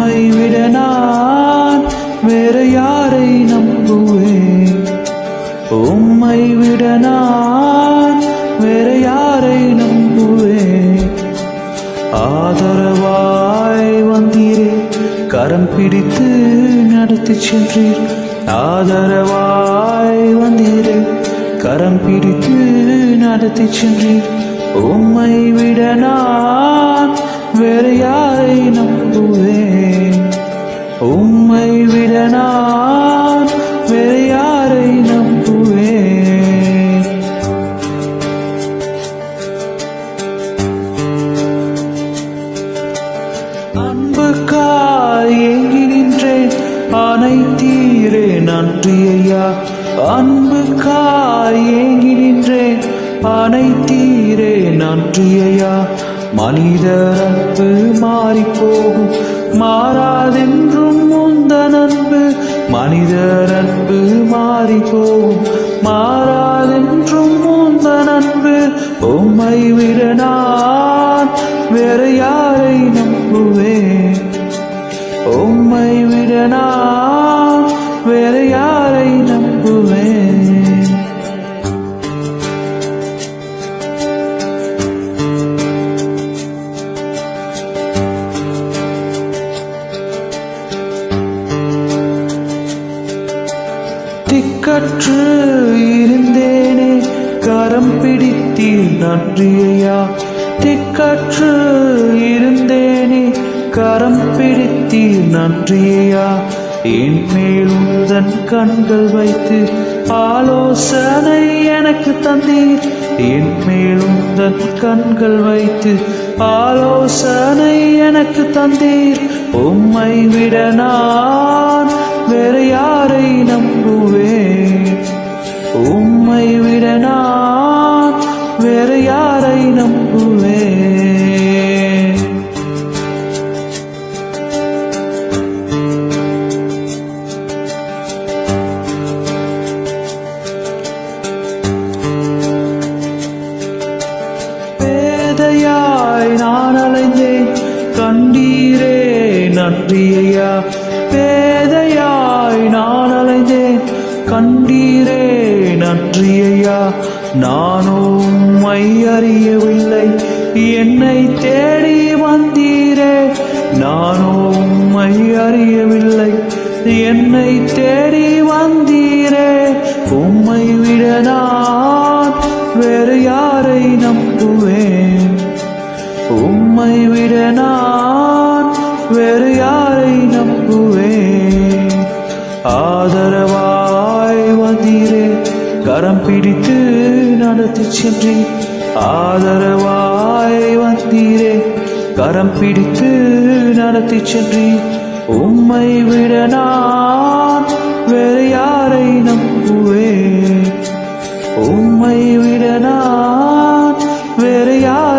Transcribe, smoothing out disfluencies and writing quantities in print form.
உம்மை விட நான் வேற யாரை நம்புவேன்? உம்மை விட நான் வேற யாரை நம்புவேன்? ஆதரவாய் வந்தீரே, கரம் பிடித்து நடத்தி சென்றீர். ஆதரவாய் வந்தீரே, கரம் பிடித்து நடத்தி சென்றீர். உம்மை விட நான் வேற யாரை நம்புவேன்? உம்மை விட நான் வேற யாரை நம்புவேன்? அன்புக்காய் ஏங்கி நின்றேன், அனைத்தீரே நன்றி ஐயா. அன்புக்காய் ஏங்கி நின்றேன், அனைத்தீரே நன்றி ஐயா. மனிதர் அன்பு மாறிப்போகும், மாறாதென்றும் உந்தன் அன்பு. மனிதர் அன்பு மாறிப்போகும், மாறாதென்றும் உந்தன் அன்பு. உம்மை விட நான் வேற யாரை நம்புவேன்? உம்மை விட நான் வேற யாரை நம்புவேன்? திக்கற்று இருந்தேனே, கரம் பிடித்தீர் நன்றி ஐயா. திக்கற்று இருந்தேனே, கரம் பிடித்தீர் நன்றி ஐயா. என் மேல் உந்தன் கண்கள் வைத்து ஆலோசனை எனக்கு தந்தீர். என் மேல் உந்தன் கண்கள் வைத்து ஆலோசனை எனக்கு தந்தீர். உம்மை விட நான் வேற யாரை நம்புவேன்? உம்மை விட நான் வேற யாரை நம்புவேன்? பேதையாய் நான் அலைந்தேன், கண்டீரே நன்றி ஐயா. பேதையாய் நான் அலைந்தேன், கண்டீரே நன்றி ஐயா. நானோ உம்மை அறியவில்லை, என்னை தேடி வந்தீரே. நானோ உம்மை அறியவில்லை, என்னை தேடி வந்தீரே. உம்மை விட நான் வேற யாரை நம்புவேன்? உம்மை விட நான் வேறு யாரை நம்புவேன்? ஆதரவாய் வந்தீரே, கரம் பிடித்து நடத்தி சென்றீர். ஆதரவாய் வந்தீரே, கரம் பிடித்து நடத்தி சென்றீர். உம்மை விட நான் வேறு யாரை நம்புவேன்? உம்மை விட நான் வேறு யாரை